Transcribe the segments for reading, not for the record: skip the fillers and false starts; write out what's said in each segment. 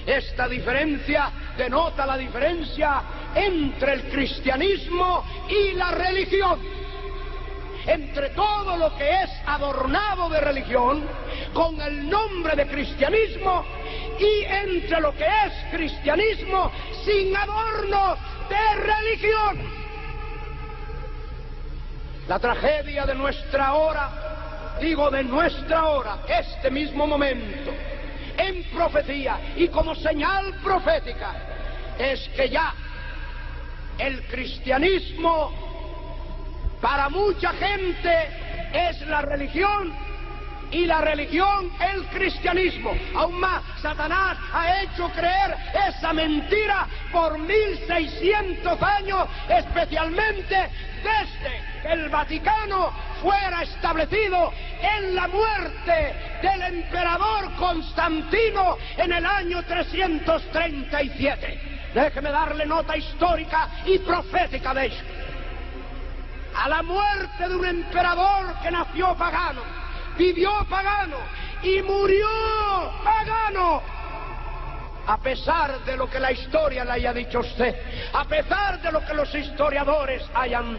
Esta diferencia denota la diferencia entre el cristianismo y la religión. Entre todo lo que es adornado de religión con el nombre de cristianismo y entre lo que es cristianismo sin adorno de religión. La tragedia de nuestra hora, digo de nuestra hora, este mismo momento, en profecía y como señal profética, es que ya el cristianismo para mucha gente es la religión y la religión el cristianismo. Aún más, Satanás ha hecho creer esa mentira por 1600 años, especialmente desde que el Vaticano fuera establecido en la muerte del emperador Constantino en el año 337. Déjeme darle nota histórica y profética de esto. A la muerte de un emperador que nació pagano, vivió pagano y murió pagano, a pesar de lo que la historia le haya dicho a usted, a pesar de lo que los historiadores hayan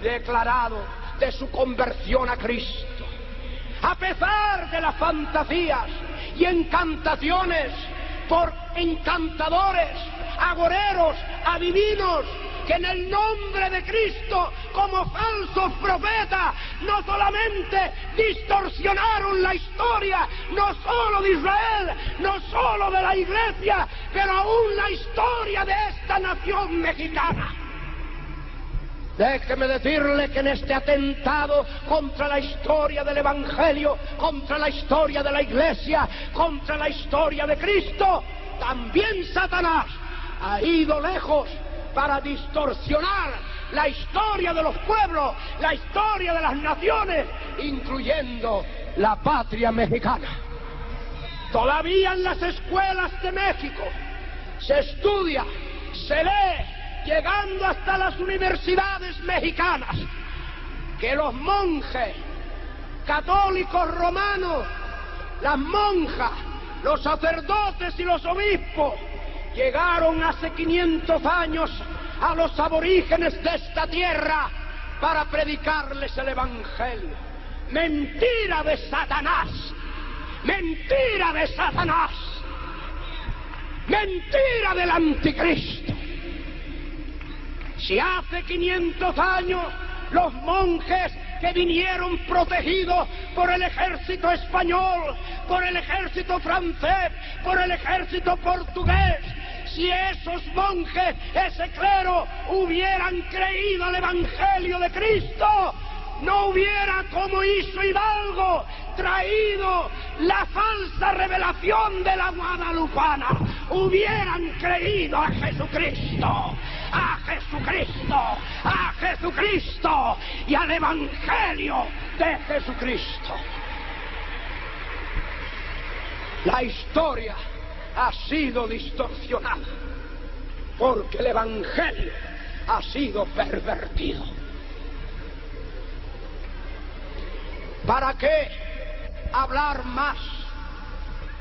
declarado de su conversión a Cristo, a pesar de las fantasías y encantaciones por encantadores, agoreros, adivinos, que en el nombre de Cristo, como falsos profetas, no solamente distorsionaron la historia, no solo de Israel, no solo de la Iglesia, pero aún la historia de esta nación mexicana. Déjeme decirle que en este atentado contra la historia del Evangelio, contra la historia de la Iglesia, contra la historia de Cristo, también Satanás ha ido lejos para distorsionar la historia de los pueblos, la historia de las naciones, incluyendo la patria mexicana. Todavía en las escuelas de México se estudia, se lee, llegando hasta las universidades mexicanas, que los monjes católicos romanos, las monjas, los sacerdotes y los obispos llegaron hace 500 años a los aborígenes de esta tierra para predicarles el Evangelio. Mentira de Satanás, mentira de Satanás, mentira del anticristo. Si hace 500 años los monjes que vinieron protegidos por el ejército español, por el ejército francés, por el ejército portugués, si esos monjes, ese clero, hubieran creído al Evangelio de Cristo, no hubiera, como hizo Hidalgo, traído la falsa revelación de la guadalupana. Hubieran creído a Jesucristo, a Jesucristo, a Jesucristo y al Evangelio de Jesucristo. La historia ha sido distorsionada porque el Evangelio ha sido pervertido. ¿Para qué hablar más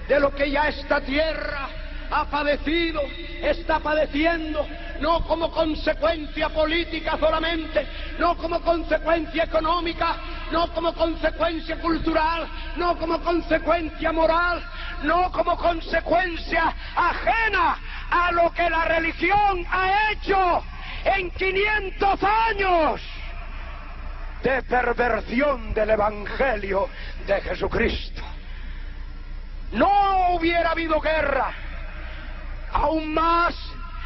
de lo que ya esta tierra ha padecido, está padeciendo, no como consecuencia política solamente, no como consecuencia económica, no como consecuencia cultural, no como consecuencia moral, no como consecuencia ajena a lo que la religión ha hecho en 500 años de perversión del Evangelio de Jesucristo? No hubiera habido guerra. Aún más,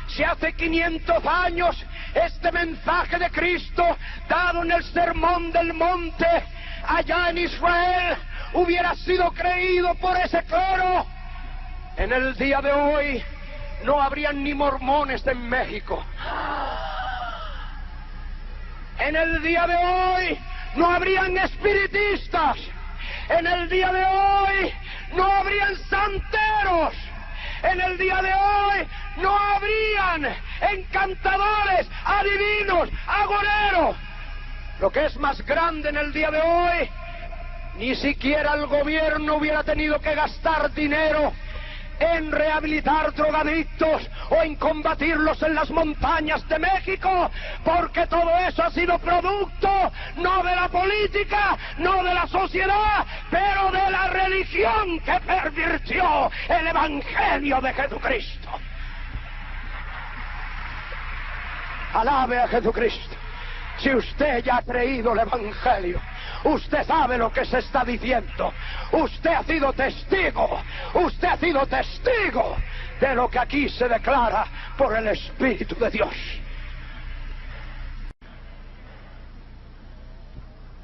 si hace 500 años este mensaje de Cristo, dado en el Sermón del Monte, allá en Israel, hubiera sido creído por ese clero, en el día de hoy no habrían ni mormones en México. En el día de hoy no habrían espiritistas. En el día de hoy no habrían santeros. En el día de hoy no habrían encantadores, adivinos, agoreros. Lo que es más grande en el día de hoy, ni siquiera el gobierno hubiera tenido que gastar dinero en rehabilitar drogadictos o en combatirlos en las montañas de México, porque todo eso ha sido producto no de la política, no de la sociedad, pero de la religión que pervirtió el Evangelio de Jesucristo. Alabe a Jesucristo. Si usted ya ha creído el Evangelio, usted sabe lo que se está diciendo. Usted ha sido testigo de lo que aquí se declara por el Espíritu de Dios.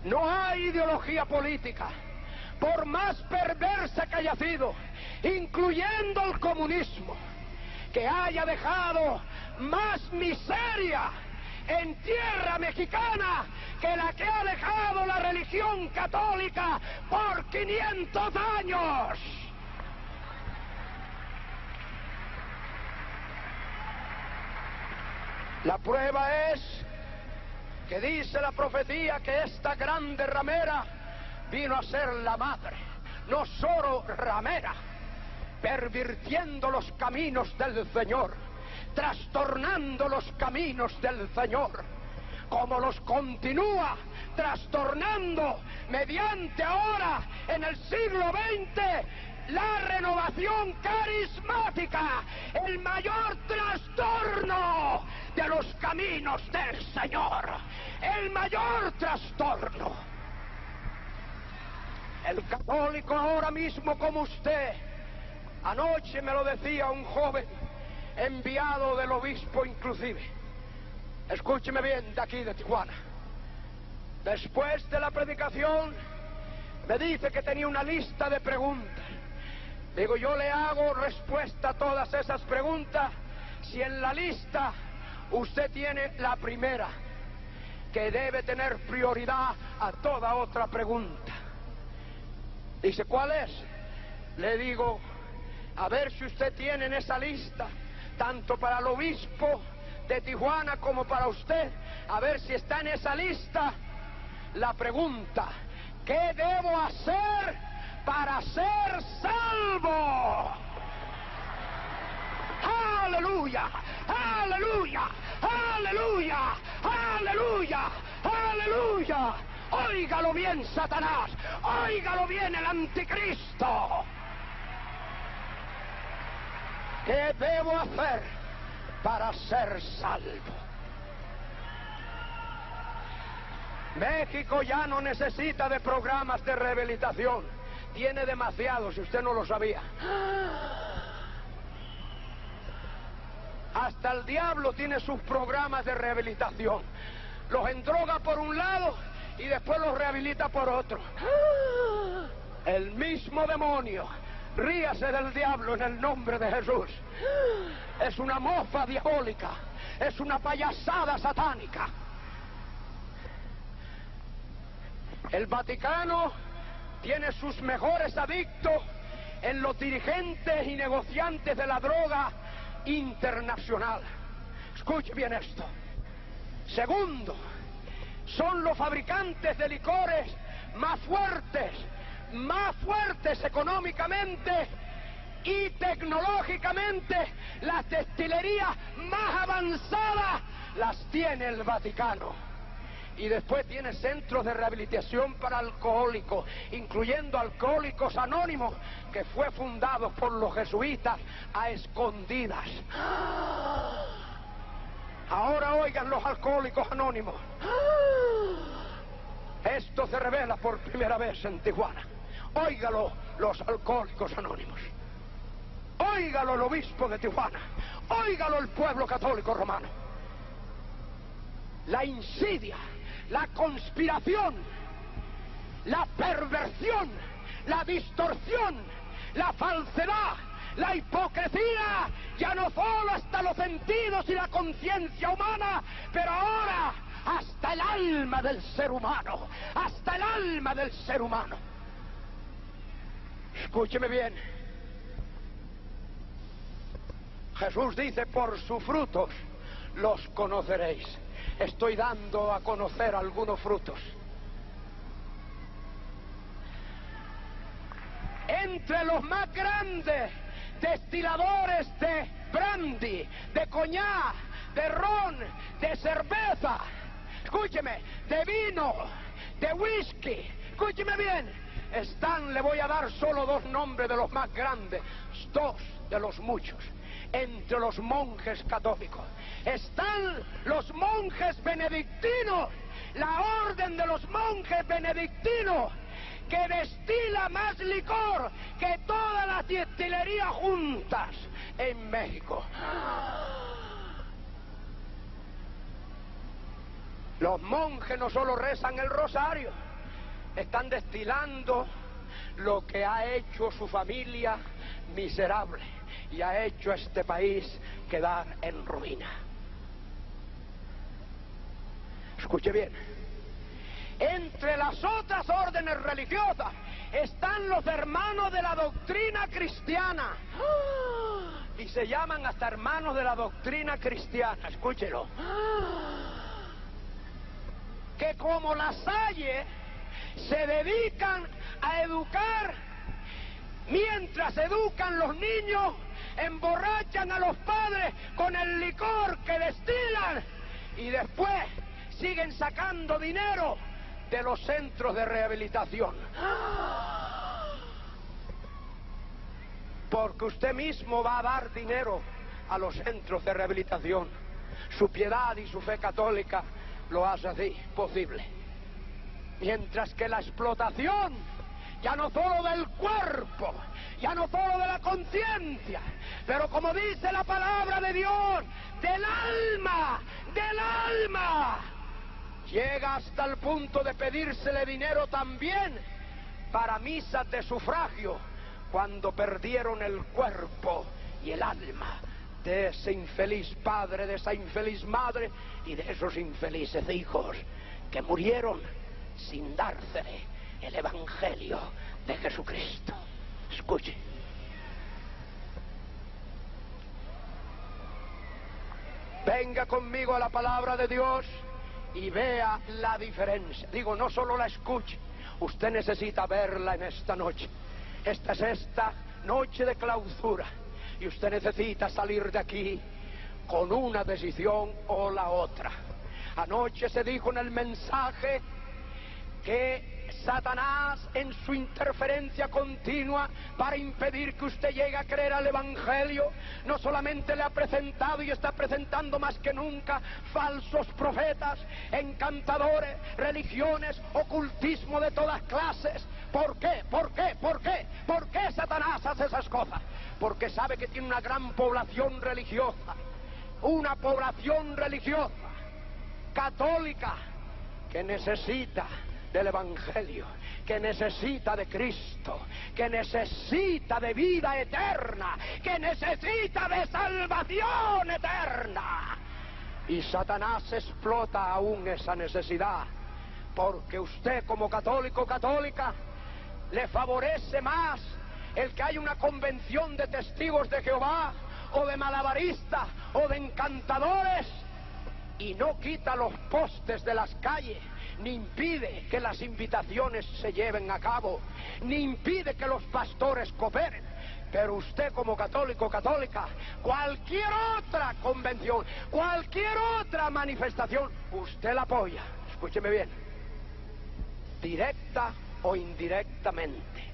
No hay ideología política, por más perversa que haya sido, incluyendo el comunismo, que haya dejado más miseria en tierra mexicana que la que ha dejado la religión católica por 500 años. La prueba es que dice la profecía que esta grande ramera vino a ser la madre, no solo ramera, pervirtiendo los caminos del Señor, trastornando los caminos del Señor, como los continúa trastornando mediante ahora en el siglo XX la renovación carismática, el mayor trastorno de los caminos del Señor, el mayor trastorno. El católico ahora mismo como usted, anoche me lo decía un joven enviado del obispo inclusive, escúcheme bien, de aquí de Tijuana, después de la predicación me dice que tenía una lista de preguntas. Digo, yo le hago respuesta a todas esas preguntas si en la lista usted tiene la primera, que debe tener prioridad a toda otra pregunta. Dice, ¿cuál es? Le digo, a ver si usted tiene en esa lista, tanto para el obispo de Tijuana como para usted, a ver si está en esa lista la pregunta, ¿qué debo hacer para ser salvo? ¡Aleluya! ¡Aleluya! ¡Aleluya! ¡Aleluya! ¡Aleluya! Óigalo bien, Satanás, óigalo bien, el anticristo. ¿Qué debo hacer para ser salvo? México ya no necesita de programas de rehabilitación, tiene demasiados, si usted no lo sabía. Hasta el diablo tiene sus programas de rehabilitación, los endroga por un lado y después los rehabilita por otro. El mismo demonio, ríase del diablo en el nombre de Jesús. Es una mofa diabólica, es una payasada satánica. El Vaticano tiene sus mejores adictos en los dirigentes y negociantes de la droga internacional. Escuche bien esto. Segundo, son los fabricantes de licores más fuertes económicamente y tecnológicamente. Las destilerías más avanzadas las tiene el Vaticano. Y después tiene centros de rehabilitación para alcohólicos, incluyendo Alcohólicos Anónimos, que fue fundado por los jesuitas a escondidas. Ahora oigan los Alcohólicos Anónimos. Esto se revela por primera vez en Tijuana. Óigalo los Alcohólicos Anónimos. Óigalo el obispo de Tijuana. Óigalo el pueblo católico romano. La insidia, la conspiración, la perversión, la distorsión, la falsedad, la hipocresía, ya no solo hasta los sentidos y la conciencia humana, pero ahora hasta el alma del ser humano, hasta el alma del ser humano. Escúcheme bien. Jesús dice, por sus frutos los conoceréis. Estoy dando a conocer algunos frutos. Entre los más grandes destiladores de brandy, de coñac, de ron, de cerveza, escúcheme, de vino, de whisky, escúcheme bien, le voy a dar solo dos nombres de los más grandes, dos de los muchos. Entre los monjes católicos están los monjes benedictinos, la orden de los monjes benedictinos, que destila más licor que todas las destilerías juntas en México. Los monjes no solo rezan el rosario, están destilando lo que ha hecho su familia miserable y ha hecho a este país quedar en ruina. Escuche bien, entre las otras órdenes religiosas están los hermanos de la doctrina cristiana, y se llaman hasta hermanos de la doctrina cristiana, escúchelo, que como La Salle se dedican a educar, mientras educan los niños, emborrachan a los padres con el licor que destilan y después siguen sacando dinero de los centros de rehabilitación. Porque usted mismo va a dar dinero a los centros de rehabilitación. Su piedad y su fe católica lo hace así posible. Mientras que la explotación, ya no solo del cuerpo, ya no solo de la conciencia, pero como dice la palabra de Dios, del alma, llega hasta el punto de pedírsele dinero también para misas de sufragio, cuando perdieron el cuerpo y el alma de ese infeliz padre, de esa infeliz madre y de esos infelices hijos que murieron sin dársele el Evangelio de Jesucristo. Escuche. Venga conmigo a la palabra de Dios y vea la diferencia. Digo, no solo la escuche, usted necesita verla en esta noche. Esta es esta noche de clausura y usted necesita salir de aquí con una decisión o la otra. Anoche se dijo en el mensaje que Satanás, en su interferencia continua para impedir que usted llegue a creer al Evangelio, no solamente le ha presentado y está presentando más que nunca falsos profetas, encantadores, religiones, ocultismo de todas clases. ¿Por qué? ¿Por qué? ¿Por qué? ¿Por qué Satanás hace esas cosas? Porque sabe que tiene una gran población religiosa, una población religiosa católica que necesita del Evangelio, que necesita de Cristo, que necesita de vida eterna, que necesita de salvación eterna. Y Satanás explota aún esa necesidad, porque usted como católico o católica le favorece más el que haya una convención de testigos de Jehová, o de malabaristas, o de encantadores, y no quita los postes de las calles, ni impide que las invitaciones se lleven a cabo, ni impide que los pastores cooperen. Pero usted como católico o católica, cualquier otra convención, cualquier otra manifestación, usted la apoya. Escúcheme bien, directa o indirectamente.